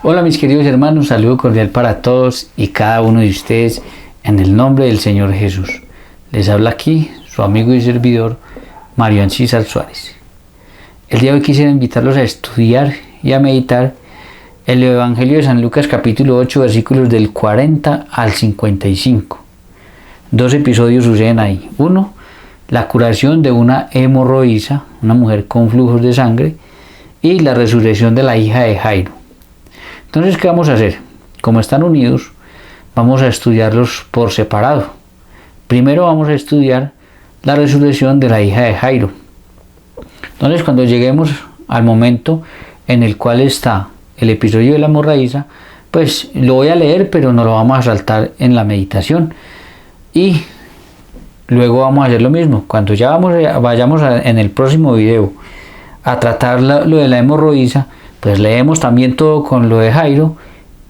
Hola mis queridos hermanos, un saludo cordial para todos y cada uno de ustedes en el nombre del Señor Jesús. Les habla aquí su amigo y servidor Mario Ancísar Suárez. El día de hoy quisiera invitarlos a estudiar y a meditar el Evangelio de San Lucas capítulo 8 versículos del 40 al 55. Dos episodios suceden ahí. Uno, la curación de una hemorroísa, una mujer con flujos de sangre, y la resurrección de la hija de Jairo. Entonces, ¿qué vamos a hacer? Como están unidos, vamos a estudiarlos por separado. Primero vamos a estudiar la resurrección de la hija de Jairo. Entonces, cuando lleguemos al momento en el cual está el episodio de la hemorraísa, pues lo voy a leer, pero no lo vamos a saltar en la meditación. Y luego vamos a hacer lo mismo. Cuando ya vayamos en el próximo video a tratar lo de la hemorroísa, pues leemos también todo con lo de Jairo,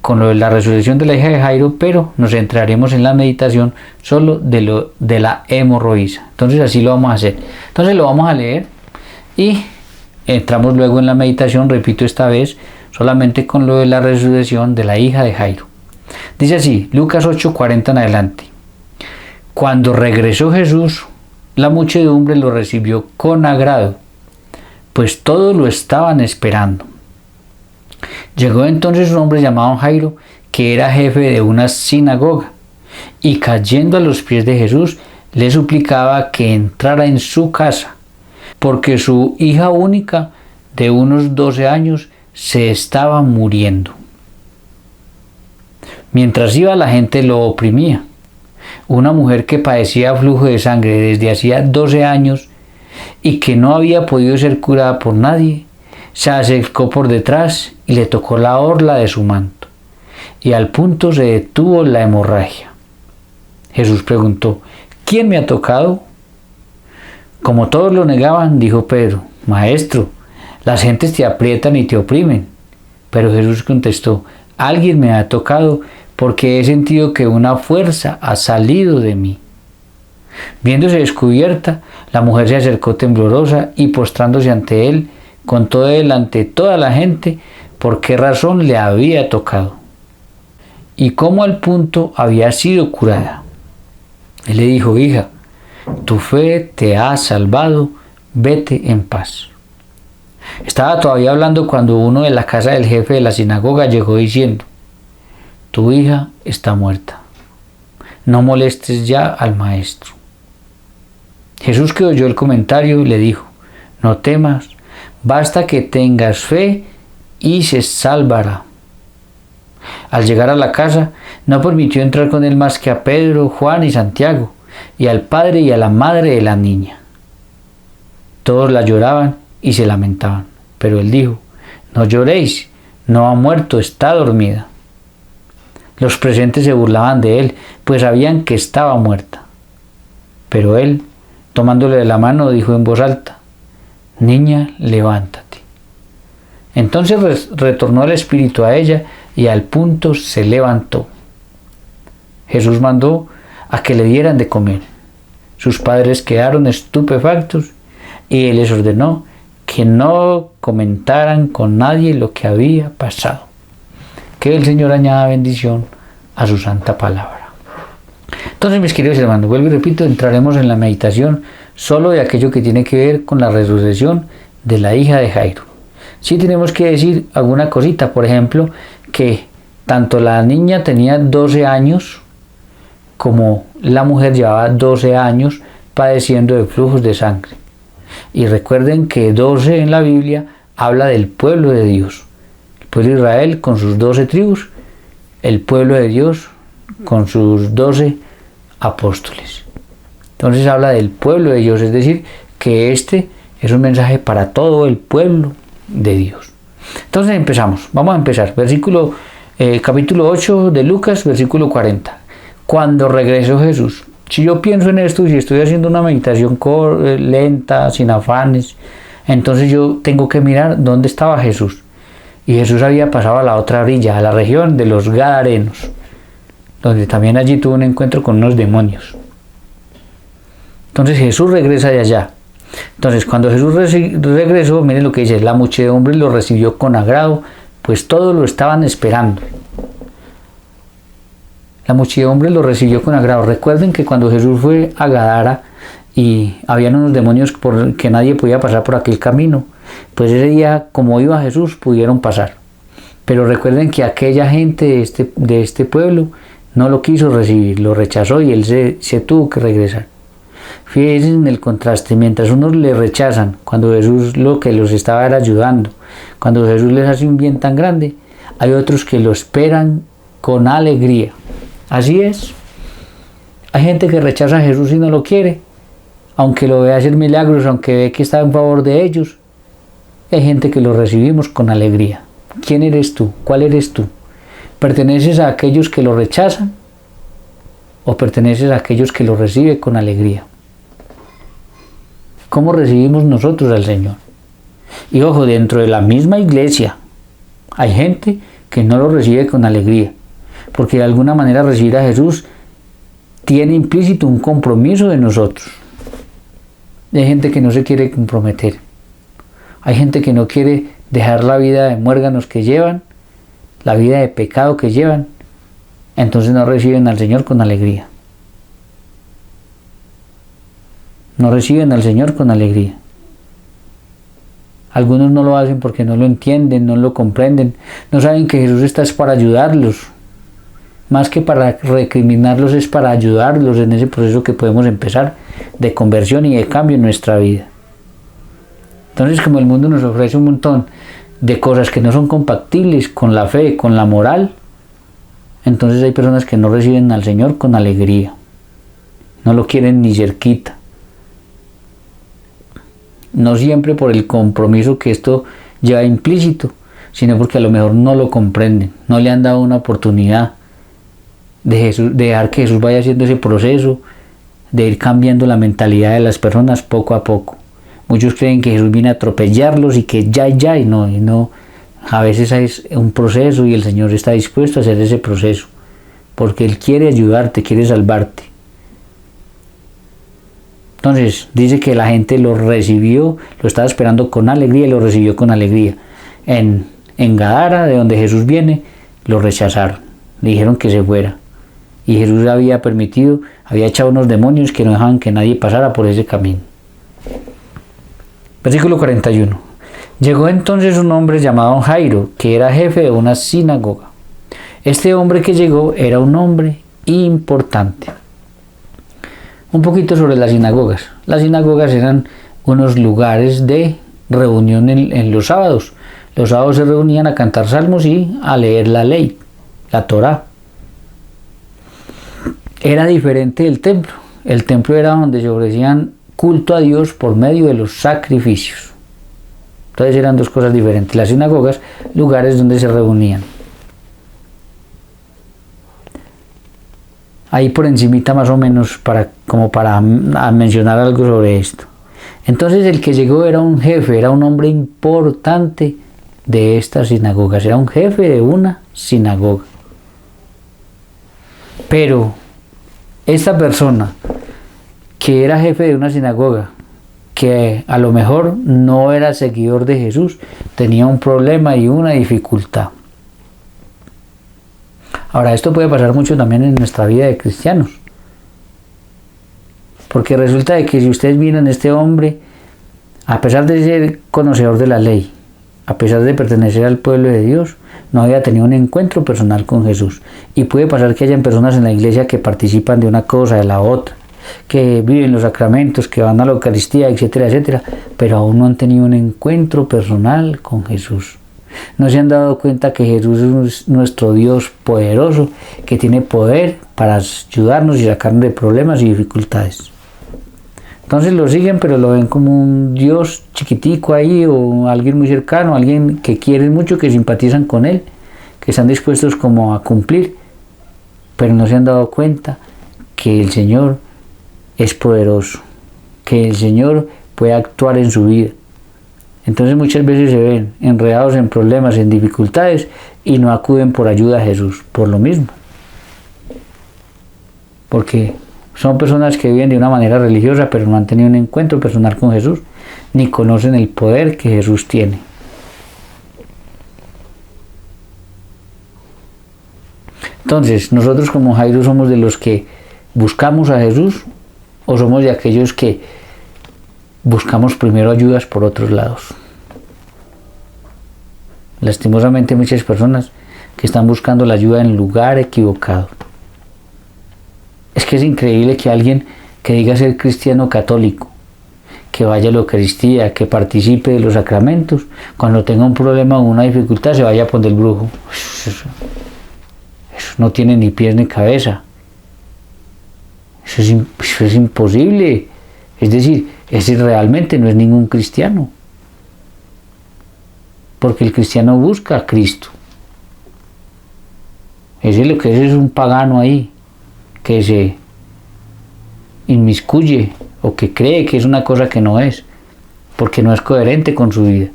con lo de la resurrección de la hija de Jairo, pero nos centraremos en la meditación solo de la hemorroísa. Entonces así lo vamos a hacer. Entonces lo vamos a leer y entramos luego en la meditación, repito esta vez, solamente con lo de la resurrección de la hija de Jairo. Dice así, Lucas 8:40 en adelante. Cuando regresó Jesús, la muchedumbre lo recibió con agrado, pues todos lo estaban esperando. Llegó entonces un hombre llamado Jairo, que era jefe de una sinagoga, y cayendo a los pies de Jesús, le suplicaba que entrara en su casa, porque su hija única, de unos 12 años, se estaba muriendo. Mientras iba, la gente lo oprimía. Una mujer que padecía flujo de sangre desde hacía 12 años y que no había podido ser curada por nadie, se acercó por detrás y le tocó la orla de su manto, y al punto se detuvo la hemorragia. Jesús preguntó, ¿quién me ha tocado? Como todos lo negaban, dijo Pedro, Maestro, las gentes te aprietan y te oprimen. Pero Jesús contestó, alguien me ha tocado porque he sentido que una fuerza ha salido de mí. Viéndose descubierta, la mujer se acercó temblorosa y postrándose ante él, contó delante de toda la gente por qué razón le había tocado y cómo al punto había sido curada. Él le dijo, hija, tu fe te ha salvado, vete en paz. Estaba todavía hablando cuando uno de la casa del jefe de la sinagoga llegó diciendo, tu hija está muerta, no molestes ya al maestro. Jesús, que oyó el comentario, le dijo, no temas, basta que tengas fe y se salvará. Al llegar a la casa, no permitió entrar con él más que a Pedro, Juan y Santiago, y al padre y a la madre de la niña. Todos la lloraban y se lamentaban, pero él dijo, no lloréis, no ha muerto, está dormida. Los presentes se burlaban de él, pues sabían que estaba muerta. Pero él, tomándole de la mano, dijo en voz alta, niña, levántate. Entonces retornó el espíritu a ella y al punto se levantó. Jesús mandó a que le dieran de comer. Sus padres quedaron estupefactos y él les ordenó que no comentaran con nadie lo que había pasado. Que el Señor añada bendición a su santa palabra. Entonces, mis queridos hermanos, vuelvo y repito, entraremos en la meditación solo de aquello que tiene que ver con la resurrección de la hija de Jairo. Sí tenemos que decir alguna cosita, por ejemplo, que tanto la niña tenía 12 años como la mujer llevaba 12 años padeciendo de flujos de sangre. Y recuerden que 12 en la Biblia habla del pueblo de Dios. El pueblo de Israel con sus 12 tribus, el pueblo de Dios con sus 12 apóstoles. Entonces habla del pueblo de Dios, es decir, que este es un mensaje para todo el pueblo de Dios. Entonces empezamos, vamos a empezar, capítulo 8 de Lucas, versículo 40. Cuando regresó Jesús. Si yo pienso en esto y si estoy haciendo una meditación lenta, sin afanes, entonces yo tengo que mirar dónde estaba Jesús. Y Jesús había pasado a la otra orilla, a la región de los Gadarenos, donde también allí tuvo un encuentro con unos demonios. Entonces Jesús regresa de allá. Entonces cuando Jesús regresó, miren lo que dice, la muchedumbre lo recibió con agrado, pues todos lo estaban esperando. La muchedumbre lo recibió con agrado. Recuerden que cuando Jesús fue a Gadara y habían unos demonios que nadie podía pasar por aquel camino, pues ese día, como iba Jesús, pudieron pasar. Pero recuerden que aquella gente de este pueblo no lo quiso recibir, lo rechazó y él se tuvo que regresar. Fíjense en el contraste, mientras unos le rechazan, cuando Jesús lo que los estaba era ayudando, cuando Jesús les hace un bien tan grande, hay otros que lo esperan con alegría. Así es. Hay gente que rechaza a Jesús y no lo quiere, aunque lo ve hacer milagros, aunque ve que está en favor de ellos. Hay gente que lo recibimos con alegría. ¿Quién eres tú? ¿Cuál eres tú? ¿Perteneces a aquellos que lo rechazan o perteneces a aquellos que lo reciben con alegría? ¿Cómo recibimos nosotros al Señor? Y ojo, dentro de la misma iglesia hay gente que no lo recibe con alegría, porque de alguna manera recibir a Jesús tiene implícito un compromiso de nosotros. Hay gente que no se quiere comprometer. Hay gente que no quiere dejar la vida de muérganos que llevan, la vida de pecado que llevan, entonces no reciben al Señor con alegría. No reciben al Señor con alegría. Algunos no lo hacen porque no lo entienden, no lo comprenden, no saben que Jesús está para ayudarlos. Más que para recriminarlos, es para ayudarlos en ese proceso que podemos empezar de conversión y de cambio en nuestra vida. Entonces, como el mundo nos ofrece un montón de cosas que no son compatibles con la fe, con la moral, entonces hay personas que no reciben al Señor con alegría. No lo quieren ni cerquita. No siempre por el compromiso que esto lleva implícito, sino porque a lo mejor no lo comprenden, no le han dado una oportunidad de dejar que Jesús vaya haciendo ese proceso, de ir cambiando la mentalidad de las personas poco a poco. Muchos creen que Jesús viene a atropellarlos y que ya, y no. A veces es un proceso y el Señor está dispuesto a hacer ese proceso, porque Él quiere ayudarte, quiere salvarte. Entonces, dice que la gente lo recibió, lo estaba esperando con alegría y lo recibió con alegría. En Gadara, de donde Jesús viene, lo rechazaron, le dijeron que se fuera. Y Jesús había echado unos demonios que no dejaban que nadie pasara por ese camino. Versículo 41. Llegó entonces un hombre llamado Jairo, que era jefe de una sinagoga. Este hombre que llegó era un hombre importante. Un poquito sobre las sinagogas. Las sinagogas eran unos lugares de reunión en los sábados. Los sábados se reunían a cantar salmos y a leer la ley, la Torá. Era diferente del templo. El templo era donde se ofrecían culto a Dios por medio de los sacrificios. Entonces eran dos cosas diferentes. Las sinagogas, lugares donde se reunían. Ahí por encimita más o menos para mencionar algo sobre esto. Entonces el que llegó era un jefe, era un hombre importante de estas sinagogas, era un jefe de una sinagoga. Pero esta persona que era jefe de una sinagoga, que a lo mejor no era seguidor de Jesús, tenía un problema y una dificultad. Ahora, esto puede pasar mucho también en nuestra vida de cristianos, porque resulta de que si ustedes miran este hombre, a pesar de ser conocedor de la ley, a pesar de pertenecer al pueblo de Dios, no había tenido un encuentro personal con Jesús. Y puede pasar que hayan personas en la iglesia que participan de una cosa, de la otra, que viven los sacramentos, que van a la Eucaristía, etcétera, etcétera, pero aún no han tenido un encuentro personal con Jesús. No se han dado cuenta que Jesús es nuestro Dios poderoso, que tiene poder para ayudarnos y sacarnos de problemas y dificultades. Entonces lo siguen, pero lo ven como un Dios chiquitico ahí, o alguien muy cercano, alguien que quieren mucho, que simpatizan con Él, que están dispuestos como a cumplir, pero no se han dado cuenta que el Señor es poderoso, que el Señor puede actuar en su vida. Entonces muchas veces se ven enredados en problemas, en dificultades, y no acuden por ayuda a Jesús, por lo mismo. Porque son personas que viven de una manera religiosa, pero no han tenido un encuentro personal con Jesús, ni conocen el poder que Jesús tiene. Entonces, nosotros como Jairo somos de los que buscamos a Jesús o somos de aquellos que buscamos primero ayudas por otros lados. Lastimosamente muchas personas que están buscando la ayuda en el lugar equivocado. Es que es increíble que alguien que diga ser cristiano católico, que vaya a la Eucaristía, que participe de los sacramentos, cuando tenga un problema o una dificultad se vaya a poner el brujo. Eso no tiene ni pies ni cabeza. Eso es imposible. Es decir, ese realmente no es ningún cristiano. Porque el cristiano busca a Cristo. Ese lo que es un pagano ahí, que se inmiscuye o que cree que es una cosa que no es, porque no es coherente con su vida.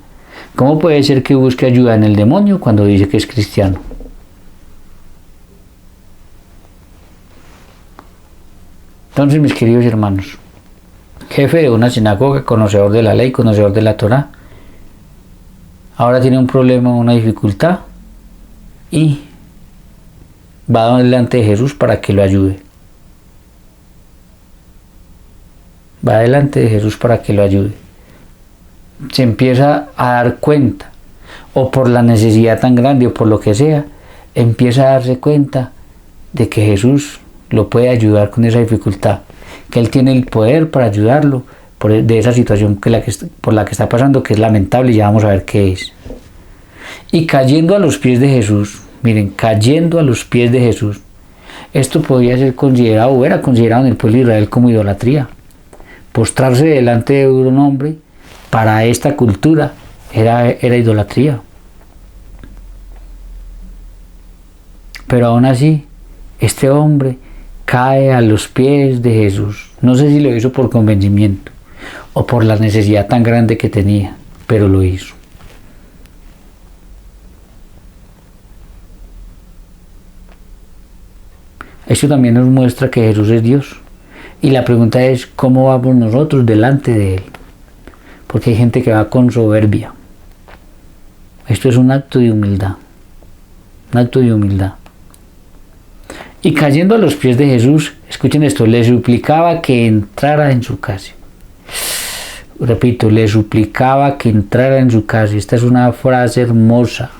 ¿Cómo puede ser que busque ayuda en el demonio cuando dice que es cristiano? Entonces, mis queridos hermanos, jefe de una sinagoga, conocedor de la ley, conocedor de la Torá, ahora tiene un problema, una dificultad y va delante de Jesús para que lo ayude. Va delante de Jesús para que lo ayude. Se empieza a dar cuenta, o por la necesidad tan grande o por lo que sea, empieza a darse cuenta de que Jesús lo puede ayudar con esa dificultad, que Él tiene el poder para ayudarlo de esa situación por la que está pasando, que es lamentable, y ya vamos a ver qué es. Y cayendo a los pies de Jesús, miren, cayendo a los pies de Jesús, esto podía ser considerado, o era considerado en el pueblo de Israel como idolatría. Postrarse delante de un hombre, para esta cultura, era idolatría. Pero aún así, este hombre cae a los pies de Jesús. No sé si lo hizo por convencimiento o por la necesidad tan grande que tenía, pero lo hizo. Esto también nos muestra que Jesús es Dios. Y la pregunta es, ¿cómo vamos nosotros delante de Él? Porque hay gente que va con soberbia. Esto es un acto de humildad. Un acto de humildad. Y cayendo a los pies de Jesús, escuchen esto, le suplicaba que entrara en su casa. Repito, le suplicaba que entrara en su casa. Esta es una frase hermosa.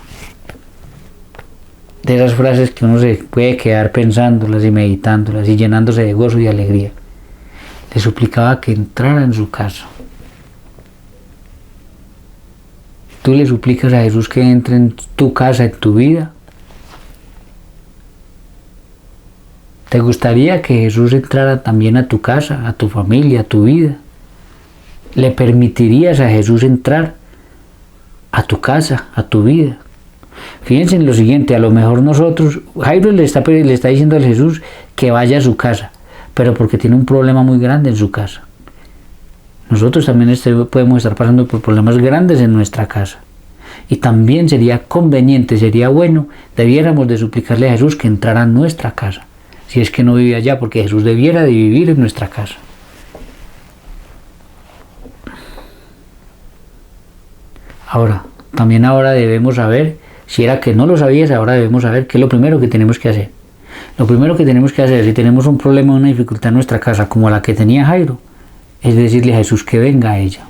De esas frases que uno se puede quedar pensándolas y meditándolas y llenándose de gozo y alegría. Le suplicaba que entrara en su casa. ¿Tú le suplicas a Jesús que entre en tu casa, en tu vida? ¿Te gustaría que Jesús entrara también a tu casa, a tu familia, a tu vida? ¿Le permitirías a Jesús entrar a tu casa, a tu vida? Fíjense en lo siguiente, a lo mejor nosotros, Jairo le está diciendo a Jesús que vaya a su casa, pero porque tiene un problema muy grande en su casa. Nosotros también podemos estar pasando por problemas grandes en nuestra casa. Y también sería conveniente, sería bueno, debiéramos de suplicarle a Jesús que entrara a nuestra casa. Si es que no vive allá, porque Jesús debiera de vivir en nuestra casa. Ahora, también ahora debemos saber, si era que no lo sabías, ahora debemos saber qué es lo primero que tenemos que hacer. Lo primero que tenemos que hacer, si tenemos un problema o una dificultad en nuestra casa, como la que tenía Jairo, es decirle a Jesús que venga a ella,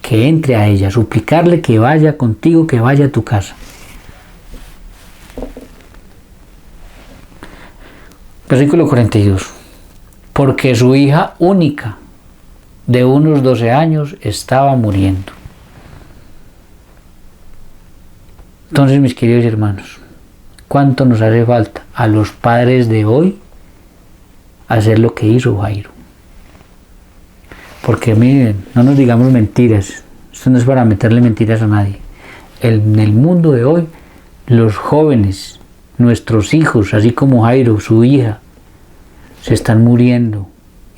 que entre a ella, suplicarle que vaya contigo, que vaya a tu casa. Versículo 42. Porque su hija única, de unos 12 años, estaba muriendo. Entonces, mis queridos hermanos, ¿cuánto nos hace falta a los padres de hoy hacer lo que hizo Jairo? Porque miren, no nos digamos mentiras, esto no es para meterle mentiras a nadie. En el mundo de hoy, los jóvenes, nuestros hijos, así como Jairo, su hija, se están muriendo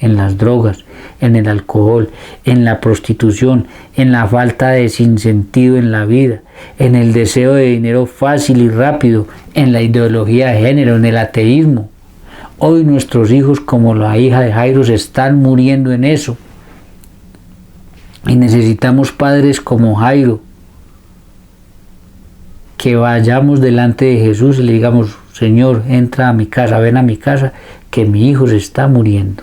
en las drogas, en el alcohol, en la prostitución, en la falta de sinsentido en la vida, en el deseo de dinero fácil y rápido, en la ideología de género, en el ateísmo. Hoy nuestros hijos, como la hija de Jairo, se están muriendo en eso. Y necesitamos padres como Jairo, que vayamos delante de Jesús y le digamos, Señor, entra a mi casa, ven a mi casa, que mi hijo se está muriendo.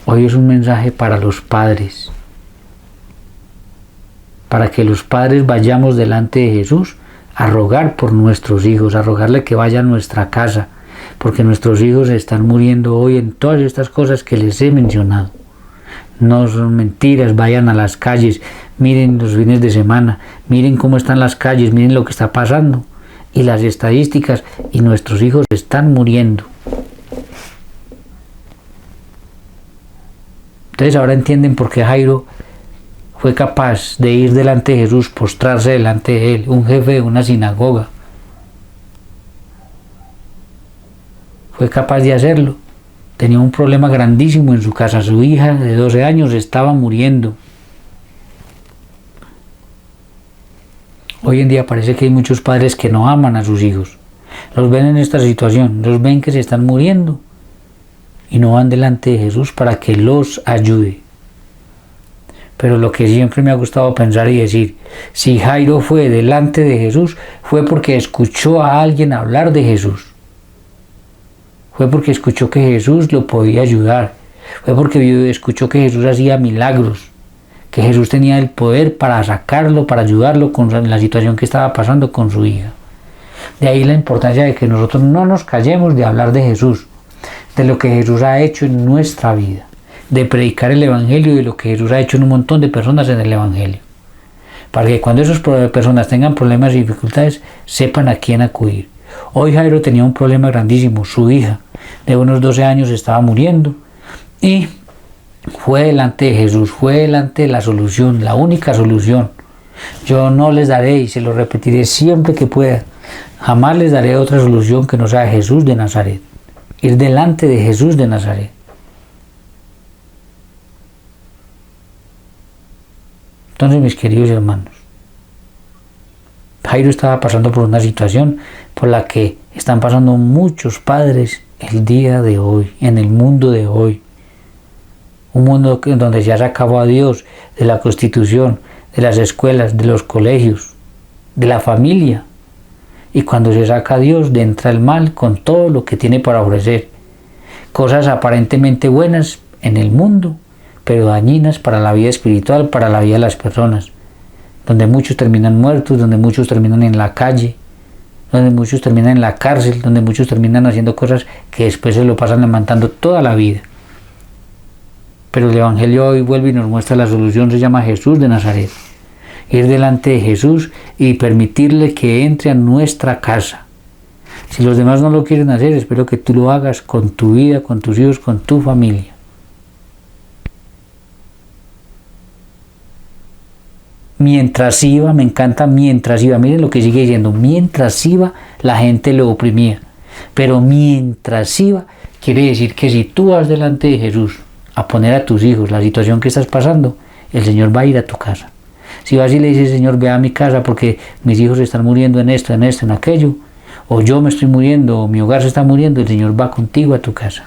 Hoy es un mensaje para los padres, para que los padres vayamos delante de Jesús a rogar por nuestros hijos, a rogarle que vaya a nuestra casa, porque nuestros hijos están muriendo hoy en todas estas cosas que les he mencionado. No son mentiras, vayan a las calles, miren los fines de semana, miren cómo están las calles, miren lo que está pasando y las estadísticas, y nuestros hijos están muriendo. Entonces ahora entienden por qué Jairo fue capaz de ir delante de Jesús, postrarse delante de él, un jefe de una sinagoga. Fue capaz de hacerlo. Tenía un problema grandísimo en su casa. Su hija de 12 años estaba muriendo. Hoy en día parece que hay muchos padres que no aman a sus hijos. Los ven en esta situación, los ven que se están muriendo y no van delante de Jesús para que los ayude. Pero lo que siempre me ha gustado pensar y decir, si Jairo fue delante de Jesús, fue porque escuchó a alguien hablar de Jesús. Fue porque escuchó que Jesús lo podía ayudar. Fue porque escuchó que Jesús hacía milagros, que Jesús tenía el poder para sacarlo, para ayudarlo con la situación que estaba pasando con su hija. De ahí la importancia de que nosotros no nos callemos de hablar de Jesús, de lo que Jesús ha hecho en nuestra vida, de predicar el Evangelio y de lo que Jesús ha hecho en un montón de personas en el Evangelio, para que cuando esas personas tengan problemas y dificultades, sepan a quién acudir. Hoy Jairo tenía un problema grandísimo. Su hija de unos 12 años estaba muriendo y fue delante de Jesús, fue delante de la solución, la única solución. Yo no les daré, y se lo repetiré siempre que pueda, jamás les daré otra solución que no sea Jesús de Nazaret. Ir delante de Jesús de Nazaret. Entonces, mis queridos hermanos, Jairo estaba pasando por una situación por la que están pasando muchos padres el día de hoy, en el mundo de hoy. Un mundo donde ya se acabó a Dios, de la Constitución, de las escuelas, de los colegios, de la familia. Y cuando se saca a Dios, entra el mal con todo lo que tiene para ofrecer. Cosas aparentemente buenas en el mundo, pero dañinas para la vida espiritual, para la vida de las personas. Donde muchos terminan muertos, donde muchos terminan en la calle, donde muchos terminan en la cárcel, donde muchos terminan haciendo cosas que después se lo pasan lamentando toda la vida. Pero el Evangelio hoy vuelve y nos muestra la solución, se llama Jesús de Nazaret. Ir delante de Jesús y permitirle que entre a nuestra casa. Si los demás no lo quieren hacer, espero que tú lo hagas con tu vida, con tus hijos, con tu familia. Mientras iba, me encanta mientras iba, miren lo que sigue diciendo, mientras iba la gente lo oprimía, pero mientras iba quiere decir que si tú vas delante de Jesús a poner a tus hijos la situación que estás pasando, el Señor va a ir a tu casa. Si vas y le dices, Señor, ve a mi casa porque mis hijos están muriendo en esto, en aquello, o yo me estoy muriendo, o mi hogar se está muriendo, el Señor va contigo a tu casa.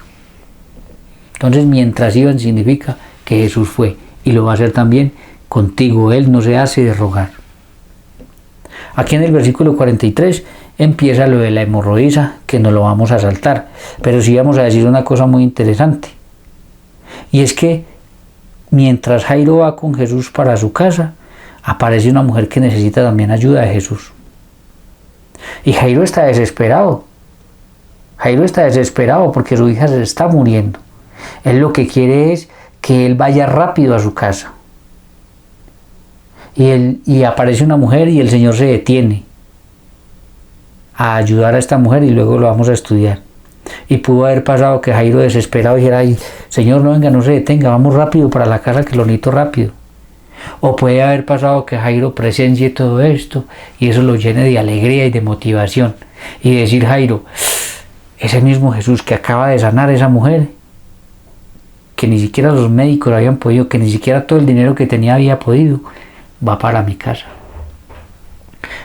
Entonces, mientras iban significa que Jesús fue, y lo va a hacer también contigo. Él no se hace de rogar. Aquí en el versículo 43 empieza lo de la hemorroísa, que no lo vamos a saltar, pero sí vamos a decir una cosa muy interesante, y es que mientras Jairo va con Jesús para su casa, aparece una mujer que necesita también ayuda de Jesús. Y Jairo está desesperado. Jairo está desesperado porque su hija se está muriendo. Él lo que quiere es que él vaya rápido a su casa. Y aparece una mujer y el Señor se detiene a ayudar a esta mujer, y luego lo vamos a estudiar. Y pudo haber pasado que Jairo desesperado dijera, ay, Señor, no venga, no se detenga, vamos rápido para la casa que lo necesito rápido. O puede haber pasado que Jairo presencie todo esto y eso lo llene de alegría y de motivación. Y decir, Jairo, ese mismo Jesús que acaba de sanar a esa mujer, que ni siquiera los médicos habían podido, que ni siquiera todo el dinero que tenía había podido, va para mi casa.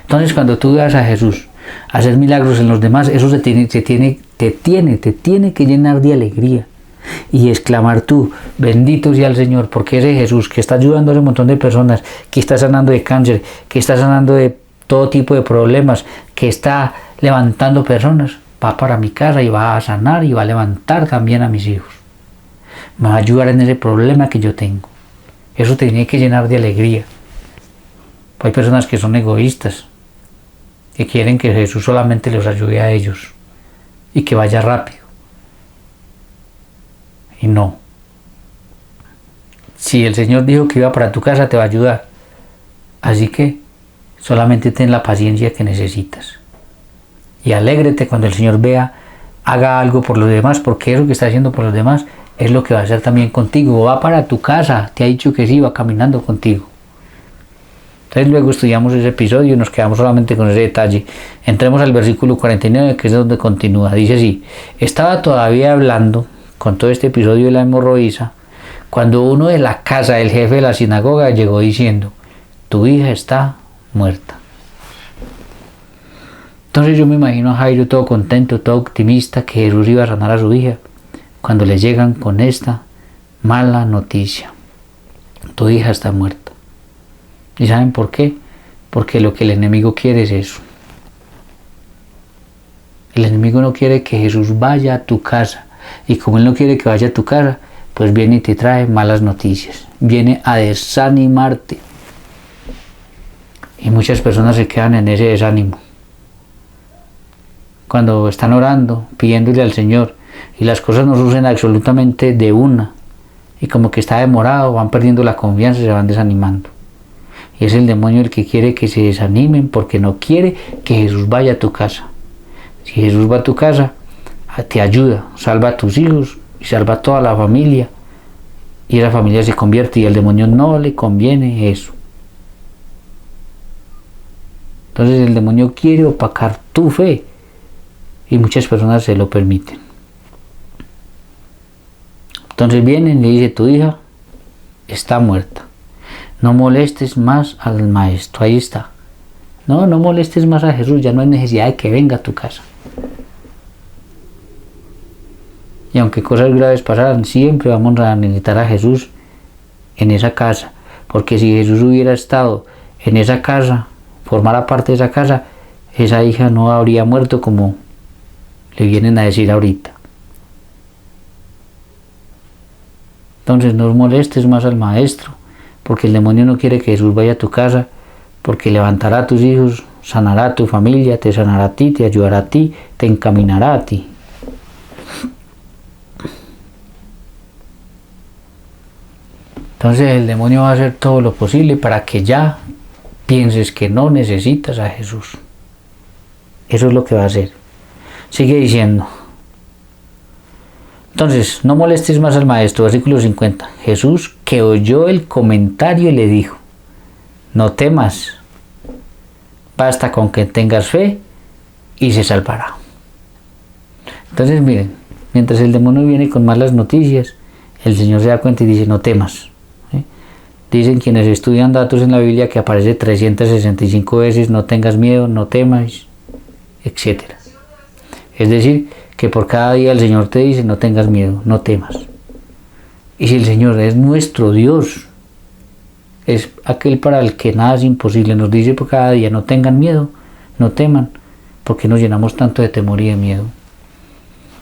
Entonces, cuando tú veas a Jesús hacer milagros en los demás, eso te tiene que llenar de alegría y exclamar tú, bendito sea el Señor, porque ese Jesús que está ayudando a ese montón de personas, que está sanando de cáncer, que está sanando de todo tipo de problemas, que está levantando personas, va para mi casa y va a sanar y va a levantar también a mis hijos. Me va a ayudar en ese problema que yo tengo. Eso te tiene que llenar de alegría. Hay personas que son egoístas, que quieren que Jesús solamente los ayude a ellos y que vaya rápido. Y no. Si el Señor dijo que iba para tu casa, te va a ayudar. Así que solamente ten la paciencia que necesitas. Y alégrate cuando el Señor haga algo por los demás, porque eso que está haciendo por los demás es lo que va a hacer también contigo. Va para tu casa, te ha dicho que sí, va caminando contigo. Entonces luego estudiamos ese episodio y nos quedamos solamente con ese detalle. Entremos al versículo 49, que es donde continúa. Dice así: estaba todavía hablando con todo este episodio de la hemorroísa, cuando uno de la casa del jefe de la sinagoga llegó diciendo: tu hija está muerta. Entonces yo me imagino a Jairo todo contento, todo optimista, que Jesús iba a sanar a su hija, cuando le llegan con esta mala noticia: tu hija está muerta. ¿Y saben por qué? Porque lo que el enemigo quiere es eso. El enemigo no quiere que Jesús vaya a tu casa, y como él no quiere que vaya a tu casa, pues viene y te trae malas noticias, viene a desanimarte. Y muchas personas se quedan en ese desánimo. Cuando están orando, pidiéndole al Señor, y las cosas no suceden absolutamente de una, y como que está demorado, van perdiendo la confianza y se van desanimando. Y es el demonio el que quiere que se desanimen, porque no quiere que Jesús vaya a tu casa. Si Jesús va a tu casa, te ayuda, salva a tus hijos y salva a toda la familia, y la familia se convierte, y al demonio no le conviene eso. Entonces el demonio quiere opacar tu fe, y muchas personas se lo permiten. Entonces vienen y le dice: tu hija está muerta. No molestes más al maestro. Ahí está. No molestes más a Jesús. Ya no hay necesidad de que venga a tu casa. Y aunque cosas graves pasaran, siempre vamos a necesitar a Jesús en esa casa. Porque si Jesús hubiera estado en esa casa, formara parte de esa casa, esa hija no habría muerto como le vienen a decir ahorita. Entonces no molestes más al maestro, porque el demonio no quiere que Jesús vaya a tu casa, porque levantará a tus hijos, sanará a tu familia, te sanará a ti, te ayudará a ti, te encaminará a ti. Entonces el demonio va a hacer todo lo posible para que ya pienses que no necesitas a Jesús. Eso es lo que va a hacer. Sigue diciendo. Entonces, no molestes más al maestro, versículo 50. Jesús, que oyó el comentario, le dijo: no temas, basta con que tengas fe y se salvará. Entonces miren, mientras el demonio viene con malas noticias, el Señor se da cuenta y dice: no temas. Dicen quienes estudian datos en la Biblia que aparece 365 veces: no tengas miedo, no temas, etc. Es decir, que por cada día el Señor te dice: no tengas miedo, no temas. Y si el Señor es nuestro Dios, es aquel para el que nada es imposible, nos dice por cada día: no tengan miedo, no teman. ¿Por qué nos llenamos tanto de temor y de miedo?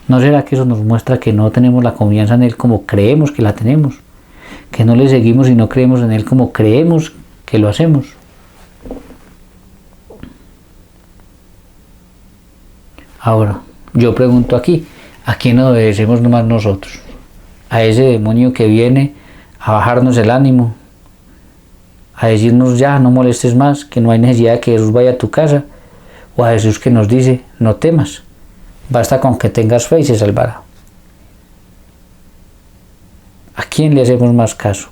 ¿No será que eso nos muestra que no tenemos la confianza en Él como creemos que la tenemos? Que no le seguimos y no creemos en Él como creemos que lo hacemos. Ahora, yo pregunto aquí: ¿a quién obedecemos nomás nosotros? ¿A ese demonio que viene a bajarnos el ánimo? ¿A decirnos ya no molestes más, que no hay necesidad de que Jesús vaya a tu casa? ¿O a Jesús que nos dice: no temas, basta con que tengas fe y se salvará? ¿A quién le hacemos más caso?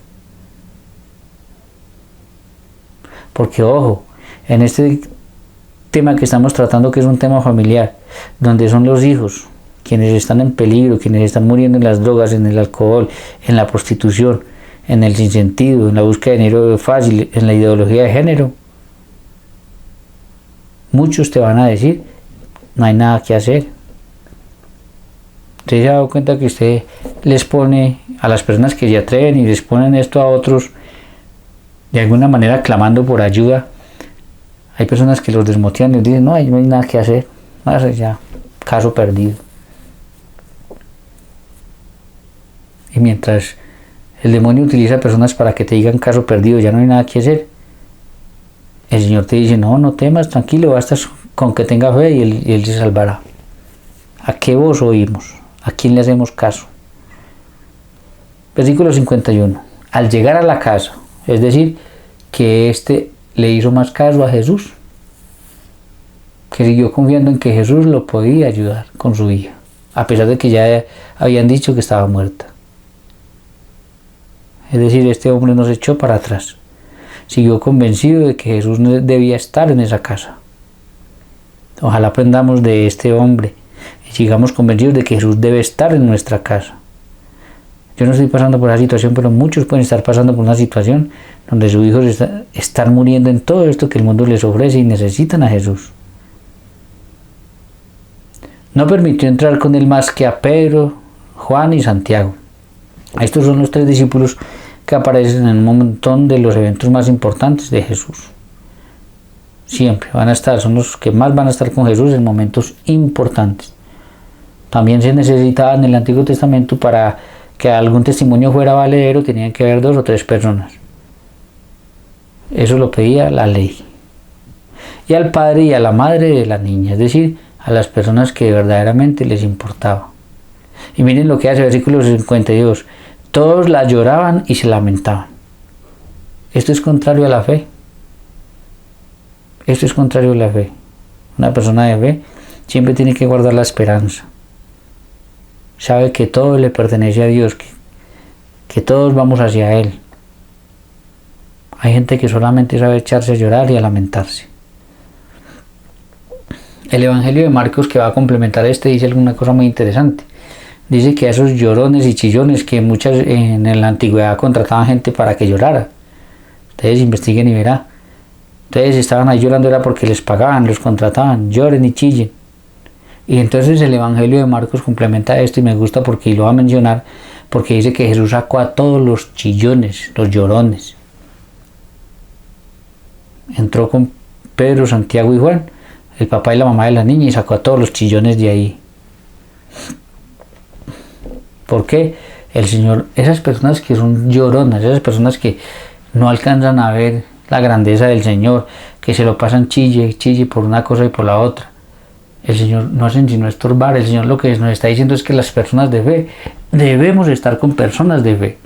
Porque ojo, en este tema que estamos tratando, que es un tema familiar, donde son los hijos quienes están en peligro, quienes están muriendo en las drogas, en el alcohol, en la prostitución, en el sinsentido, en la búsqueda de dinero fácil, en la ideología de género, muchos te van a decir: no hay nada que hacer. Usted se ha dado cuenta que usted les pone a las personas que se atreven y les ponen esto a otros, de alguna manera clamando por ayuda. Hay personas que los desmotivan y les dicen: no hay nada que hacer, Eso ya, caso perdido. Y mientras el demonio utiliza personas para que te digan caso perdido, ya no hay nada que hacer, el Señor te dice, no temas, tranquilo, basta con que tenga fe y él se salvará. ¿A qué voz oímos? ¿A quién le hacemos caso? Versículo 51. Al llegar a la casa, es decir, que éste le hizo más caso a Jesús, que siguió confiando en que Jesús lo podía ayudar con su hija, a pesar de que ya habían dicho que estaba muerta. Es decir, este hombre no se echó para atrás, siguió convencido de que Jesús debía estar en esa casa. Ojalá aprendamos de este hombre y sigamos convencidos de que Jesús debe estar en nuestra casa. Yo no estoy pasando por esa situación, pero muchos pueden estar pasando por una situación donde sus hijos están muriendo en todo esto que el mundo les ofrece y necesitan a Jesús. No permitió entrar con él más que a Pedro, Juan y Santiago. Estos son los 3 discípulos que aparecen en un montón de los eventos más importantes de Jesús. Siempre van a estar, son los que más van a estar con Jesús en momentos importantes. También se necesitaba en el Antiguo Testamento para que algún testimonio fuera valedero, tenían que haber 2 o 3 personas. Eso lo pedía la ley. Y al padre y a la madre de la niña, es decir, a las personas que verdaderamente les importaba. Y miren lo que hace el versículo 52. Todos la lloraban y se lamentaban. Esto es contrario a la fe. Esto es contrario a la fe. Una persona de fe siempre tiene que guardar la esperanza. Sabe que todo le pertenece a Dios, que todos vamos hacia Él. Hay gente que solamente sabe echarse a llorar y a lamentarse. El Evangelio de Marcos, que va a complementar dice alguna cosa muy interesante. Dice que a esos llorones y chillones que muchas en la antigüedad contrataban gente para que llorara. Ustedes investiguen y verán. Ustedes estaban ahí llorando era porque les pagaban, los contrataban, lloren y chillen. Y entonces el Evangelio de Marcos complementa esto y me gusta porque lo va a mencionar, porque dice que Jesús sacó a todos los chillones, los llorones. Entró con Pedro, Santiago y Juan, el papá y la mamá de la niña, y sacó a todos los chillones de ahí. ¿Por qué? El Señor, esas personas que son lloronas, esas personas que no alcanzan a ver la grandeza del Señor, que se lo pasan chille por una cosa y por la otra, el Señor no hacen sino estorbar. El Señor lo que nos está diciendo es que las personas de fe debemos estar con personas de fe,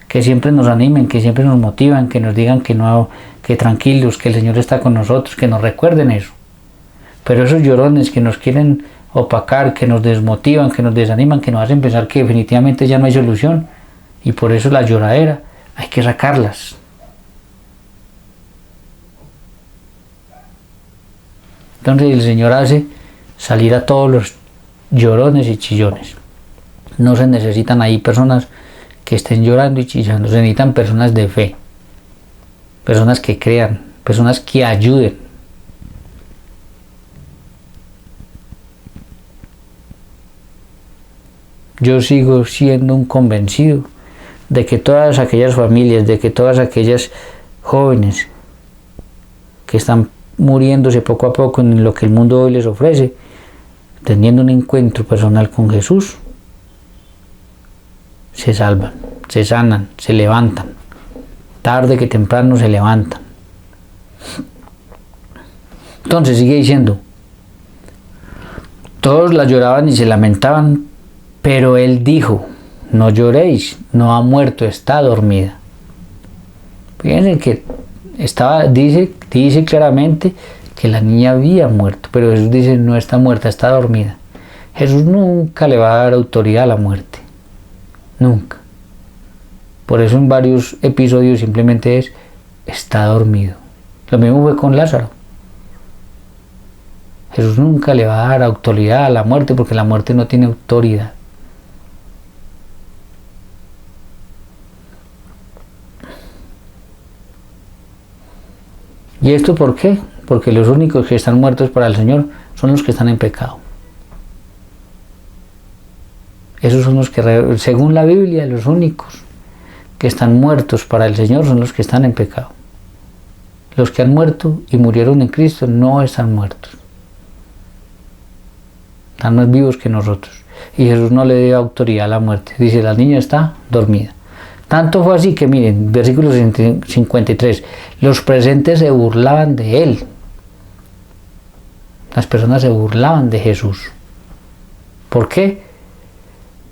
que siempre nos animen, que siempre nos motivan, que nos digan que no, que tranquilos, que el Señor está con nosotros, que nos recuerden eso. Pero esos llorones que nos quieren opacar, que nos desmotivan, que nos desaniman, que nos hacen pensar que definitivamente ya no hay solución, y por eso la lloradera, hay que sacarlas. Entonces el Señor hace salir a todos los llorones y chillones. No se necesitan ahí personas que estén llorando y chillando, se necesitan personas de fe, personas que crean, personas que ayuden. Yo sigo siendo un convencido de que todas aquellas familias, de que todas aquellas jóvenes que están muriéndose poco a poco en lo que el mundo hoy les ofrece, teniendo un encuentro personal con Jesús, se salvan, se sanan, se levantan. Tarde que temprano se levantan. Entonces sigue diciendo, todos la lloraban y se lamentaban, pero él dijo, no lloréis, no ha muerto, está dormida. Fíjense que dice claramente que la niña había muerto, pero Jesús dice, no está muerta, está dormida. Jesús nunca le va a dar autoridad a la muerte, nunca. Por eso en varios episodios simplemente está dormido. Lo mismo fue con Lázaro. Jesús nunca le va a dar autoridad a la muerte porque la muerte no tiene autoridad. ¿Y esto por qué? Porque los únicos que están muertos para el Señor son los que están en pecado. Esos son los que, según la Biblia, los únicos que están muertos para el Señor son los que están en pecado. Los que han muerto y murieron en Cristo no están muertos. están más vivos que nosotros. Y Jesús no le dio autoridad a la muerte. Dice, la niña está dormida. Tanto fue así que miren, versículo 53, los presentes se burlaban de él. Las personas se burlaban de Jesús. ¿Por qué?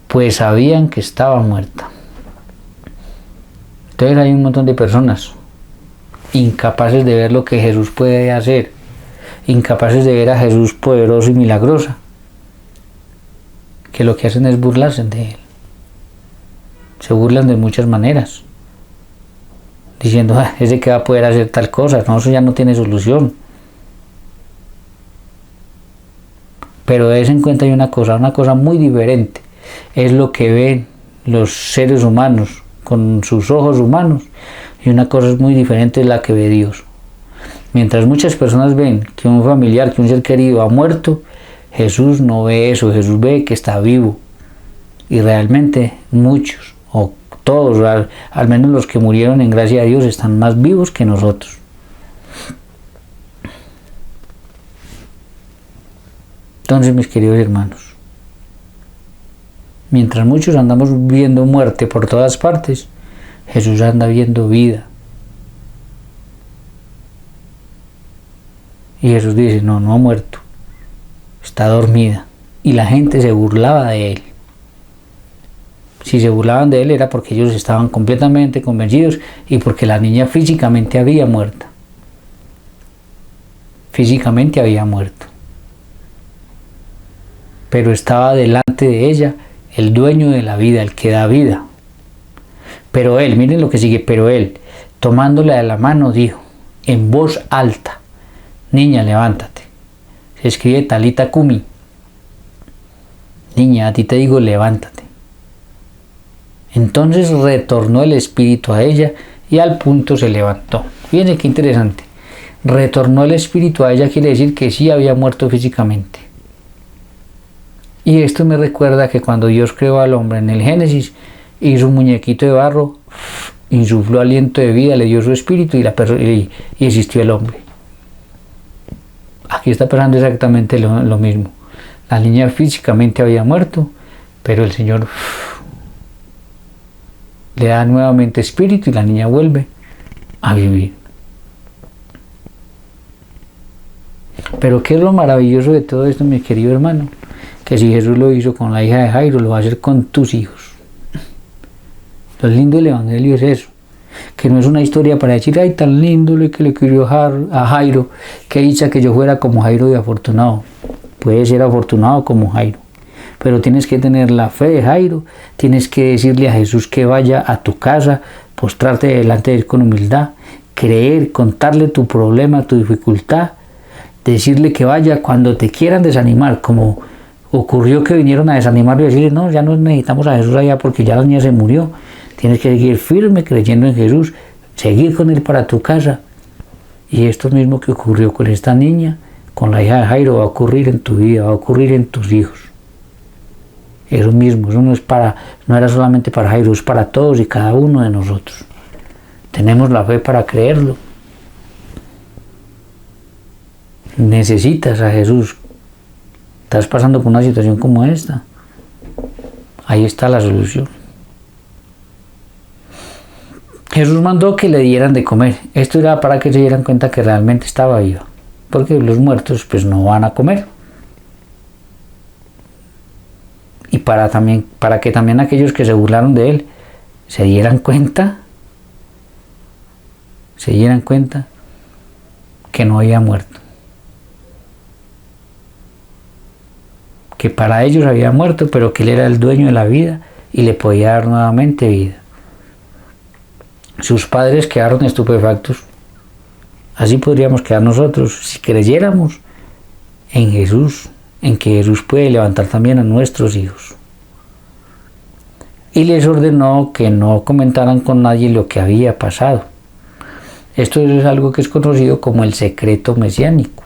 Pues sabían que estaba muerta. Entonces hay un montón de personas incapaces de ver lo que Jesús puede hacer, incapaces de ver a Jesús poderoso y milagroso, que lo que hacen es burlarse de él. Se burlan de muchas maneras, diciendo, ese que va a poder hacer tal cosa, no, eso ya no tiene solución. Pero de vez en cuando hay una cosa muy diferente, es lo que ven los seres humanos con sus ojos humanos, y una cosa es muy diferente es la que ve Dios. Mientras muchas personas ven que un familiar, que un ser querido ha muerto, Jesús no ve eso, Jesús ve que está vivo. Y realmente muchos, o todos, al menos los que murieron en gracia a Dios, están más vivos que nosotros. Entonces, mis queridos hermanos, mientras muchos andamos viendo muerte por todas partes, Jesús anda viendo vida. Y Jesús dice, no ha muerto, está dormida. Y la gente se burlaba de él. Si se burlaban de él era porque ellos estaban completamente convencidos y porque la niña físicamente había muerto. Físicamente había muerto. Pero estaba delante de ella el dueño de la vida, el que da vida. Pero él, miren lo que sigue, pero él, tomándola de la mano, dijo, en voz alta, niña, levántate. Se escribe Talita Kumi. Niña, a ti te digo, levántate. Entonces retornó el espíritu a ella y al punto se levantó. Fíjense qué interesante. Retornó el espíritu a ella quiere decir que sí había muerto físicamente. Y esto me recuerda que cuando Dios creó al hombre en el Génesis, hizo un muñequito de barro, insufló aliento de vida, le dio su espíritu y existió el hombre. Aquí está pasando exactamente lo mismo. La niña físicamente había muerto, pero el Señor le da nuevamente espíritu y la niña vuelve a vivir. Pero ¿qué es lo maravilloso de todo esto, mi querido hermano? Que si Jesús lo hizo con la hija de Jairo, lo va a hacer con tus hijos. Lo lindo del Evangelio es eso, que no es una historia para decir, ay, tan lindo lo que le querió a Jairo, que dicha que yo fuera como Jairo de afortunado. Puedes ser afortunado como Jairo, pero tienes que tener la fe de Jairo, tienes que decirle a Jesús que vaya a tu casa, postrarte delante de él con humildad, creer, contarle tu problema, tu dificultad, decirle que vaya cuando te quieran desanimar, como ocurrió que vinieron a desanimarlo y decirle, no, ya no necesitamos a Jesús allá porque ya la niña se murió. Tienes que seguir firme creyendo en Jesús, seguir con él para tu casa. Y esto mismo que ocurrió con esta niña, con la hija de Jairo, va a ocurrir en tu vida, va a ocurrir en tus hijos. Eso mismo, eso no era solamente para Jairo, es para todos y cada uno de nosotros. Tenemos la fe para creerlo. Necesitas a Jesús. Estás pasando por una situación como esta. Ahí está la solución. Jesús mandó que le dieran de comer. Esto era para que se dieran cuenta que realmente estaba viva. Porque los muertos pues no van a comer. Y para que también aquellos que se burlaron de él se dieran cuenta que no había muerto. Que para ellos había muerto, pero que él era el dueño de la vida y le podía dar nuevamente vida. Sus padres quedaron estupefactos. Así podríamos quedar nosotros si creyéramos en Jesús, en que Jesús puede levantar también a nuestros hijos. Y les ordenó que no comentaran con nadie lo que había pasado. Esto es algo que es conocido como el secreto mesiánico.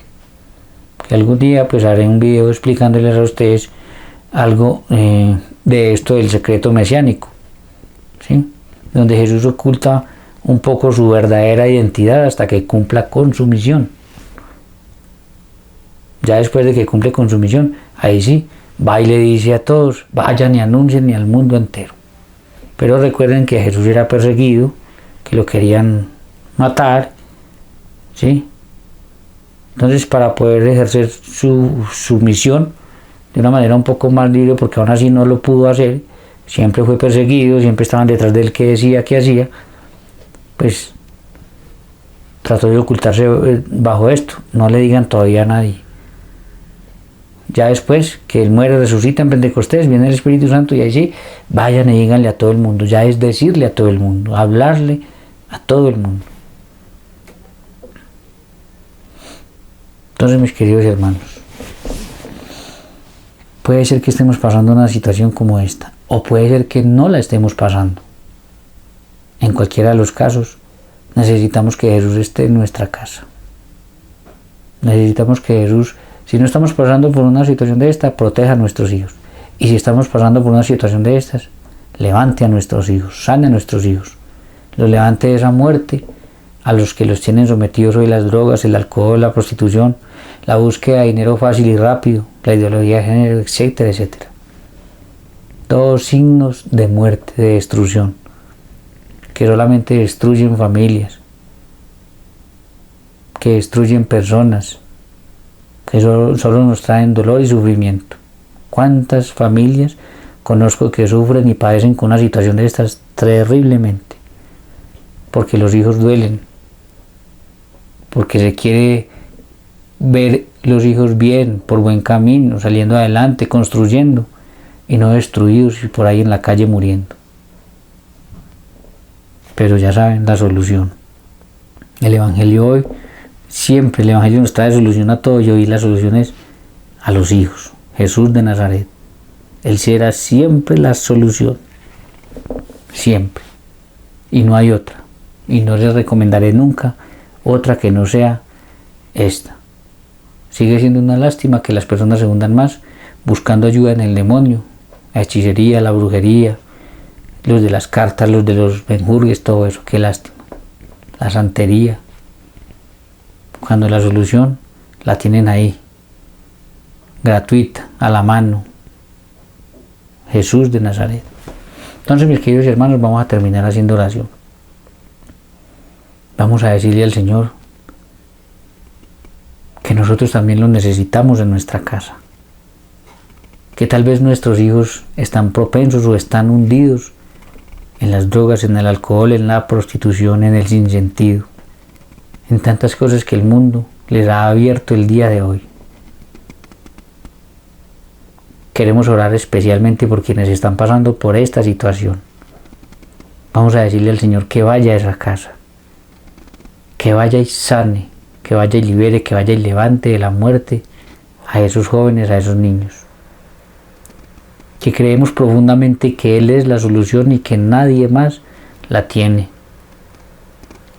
Que algún día pues haré un video explicándoles a ustedes algo de esto del secreto mesiánico, ¿sí? Donde Jesús oculta un poco su verdadera identidad hasta que cumpla con su misión. Ya después de que cumple con su misión, ahí sí, va y le dice a todos, vayan y anuncien al mundo entero. Pero recuerden que Jesús era perseguido, que lo querían matar, ¿sí? Entonces, para poder ejercer su misión de una manera un poco más libre, porque aún así no lo pudo hacer, siempre fue perseguido, siempre estaban detrás de él que decía, que hacía, pues trató de ocultarse bajo esto, no le digan todavía a nadie. Ya después que él muere, resucita en Pentecostés, viene el Espíritu Santo y ahí sí, vayan y díganle a todo el mundo, ya es decirle a todo el mundo, hablarle a todo el mundo. Entonces, mis queridos hermanos, puede ser que estemos pasando una situación como esta, o puede ser que no la estemos pasando. En cualquiera de los casos, necesitamos que Jesús esté en nuestra casa. Necesitamos que Jesús, si no estamos pasando por una situación de esta, proteja a nuestros hijos. Y si estamos pasando por una situación de estas, levante a nuestros hijos, sane a nuestros hijos. Los levante de esa muerte a los que los tienen sometidos hoy las drogas, el alcohol, la prostitución, la búsqueda de dinero fácil y rápido, la ideología de género, etcétera, etcétera. Todos signos de muerte, de destrucción, que solamente destruyen familias, que destruyen personas, que solo nos traen dolor y sufrimiento. ¿Cuántas familias conozco que sufren y padecen con una situación de estas terriblemente? Porque los hijos duelen, porque se quiere ver los hijos bien, por buen camino, saliendo adelante, construyendo, y no destruidos y por ahí en la calle muriendo. Pero ya saben la solución. El Evangelio hoy, siempre el Evangelio nos trae solución a todo, y hoy la solución es a los hijos. Jesús de Nazaret. Él será siempre la solución. Siempre. Y no hay otra. Y no les recomendaré nunca otra que no sea esta. Sigue siendo una lástima que las personas se hundan más buscando ayuda en el demonio, la hechicería, la brujería, los de las cartas, los de los benjurgues, todo eso. Qué lástima. La santería. Cuando la solución la tienen ahí, gratuita, a la mano. Jesús de Nazaret. Entonces, mis queridos hermanos, vamos a terminar haciendo oración. Vamos a decirle al Señor que nosotros también lo necesitamos en nuestra casa. Que tal vez nuestros hijos están propensos o están hundidos en las drogas, en el alcohol, en la prostitución, en el sinsentido, en tantas cosas que el mundo les ha abierto el día de hoy. Queremos orar especialmente por quienes están pasando por esta situación. Vamos a decirle al Señor que vaya a esa casa, que vaya y sane, que vaya y libere, que vaya y levante de la muerte a esos jóvenes, a esos niños. Que creemos profundamente que Él es la solución y que nadie más la tiene.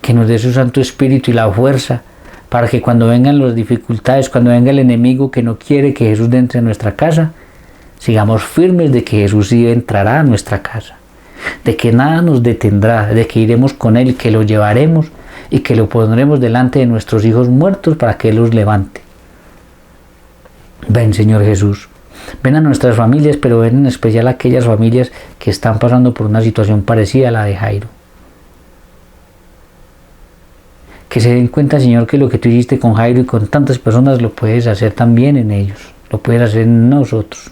Que nos dé su Santo Espíritu y la fuerza para que cuando vengan las dificultades, cuando venga el enemigo que no quiere que Jesús entre a nuestra casa, sigamos firmes de que Jesús sí entrará a nuestra casa, de que nada nos detendrá, de que iremos con Él, que lo llevaremos y que lo pondremos delante de nuestros hijos muertos para que Él los levante. Ven, Señor Jesús, ven a nuestras familias, pero ven en especial a aquellas familias que están pasando por una situación parecida a la de Jairo. Que se den cuenta, Señor, que lo que tú hiciste con Jairo y con tantas personas lo puedes hacer también en ellos, lo puedes hacer en nosotros.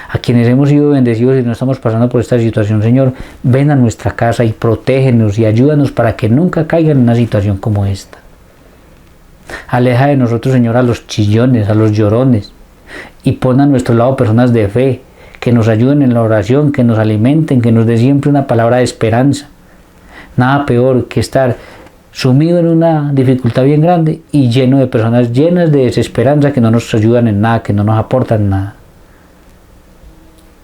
A quienes hemos sido bendecidos y no estamos pasando por esta situación, Señor, ven a nuestra casa y protégenos y ayúdanos para que nunca caigan en una situación como esta. Aleja de nosotros, Señor, a los chillones, a los llorones, y pon a nuestro lado personas de fe, que nos ayuden en la oración, que nos alimenten, que nos dé siempre una palabra de esperanza. Nada peor que estar sumido en una dificultad bien grande y lleno de personas llenas de desesperanza que no nos ayudan en nada, que no nos aportan nada.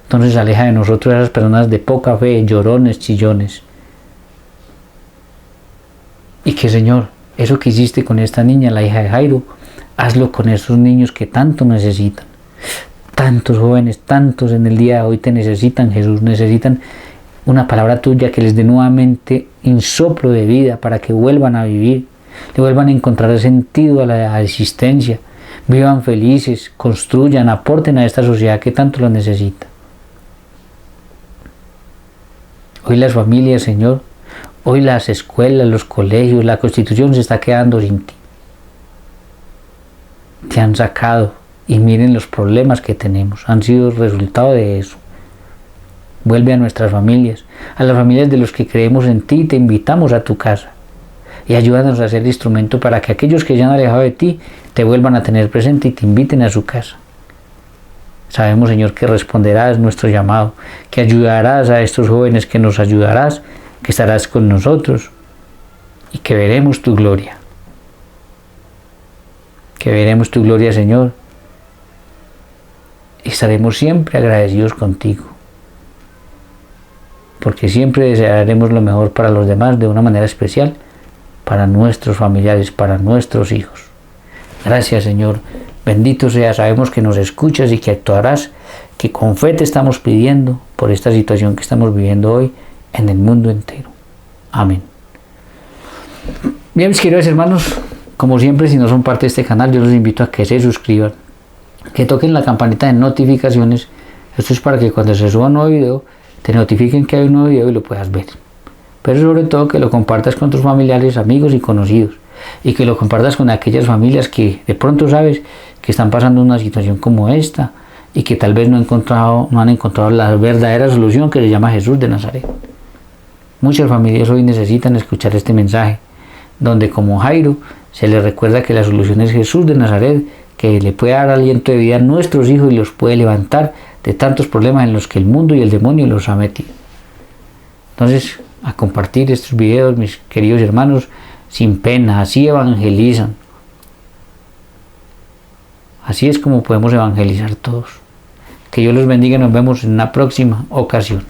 Entonces aleja de nosotros a esas personas de poca fe, llorones, chillones. Y que, Señor, eso que hiciste con esta niña, la hija de Jairo, hazlo con esos niños que tanto necesitan. Tantos jóvenes, tantos en el día de hoy te necesitan, Jesús, necesitan una palabra tuya que les dé nuevamente insoplo de vida para que vuelvan a vivir, que vuelvan a encontrar sentido a la existencia, vivan felices, construyan, aporten a esta sociedad que tanto lo necesita. Hoy las familias, Señor, hoy las escuelas, los colegios, la Constitución se está quedando sin ti. Te han sacado y miren los problemas que tenemos, han sido resultado de eso. Vuelve a nuestras familias, a las familias de los que creemos en ti, te invitamos a tu casa y ayúdanos a ser instrumento para que aquellos que ya han alejado de ti te vuelvan a tener presente y te inviten a su casa. Sabemos, Señor, que responderás nuestro llamado, que ayudarás a estos jóvenes, que nos ayudarás, que estarás con nosotros y que veremos tu gloria. Que veremos tu gloria, Señor, y estaremos siempre agradecidos contigo, porque siempre desearemos lo mejor para los demás de una manera especial, para nuestros familiares, para nuestros hijos. Gracias, Señor. Bendito sea, sabemos que nos escuchas y que actuarás, que con fe te estamos pidiendo por esta situación que estamos viviendo hoy en el mundo entero. Amén. Bien, mis queridos hermanos, como siempre, si no son parte de este canal, yo los invito a que se suscriban, que toquen la campanita de notificaciones. Esto es para que cuando se suba un nuevo video, te notifiquen que hay un nuevo video y lo puedas ver. Pero sobre todo que lo compartas con tus familiares, amigos y conocidos. Y que lo compartas con aquellas familias que de pronto sabes que están pasando una situación como esta y que tal vez no han encontrado la verdadera solución, que se llama Jesús de Nazaret. Muchas familias hoy necesitan escuchar este mensaje, donde como Jairo se les recuerda que la solución es Jesús de Nazaret, que le puede dar aliento de vida a nuestros hijos y los puede levantar de tantos problemas en los que el mundo y el demonio los ha metido. Entonces, a compartir estos videos, mis queridos hermanos, sin pena, así evangelizan. Así es como podemos evangelizar todos. Que Dios los bendiga y nos vemos en una próxima ocasión.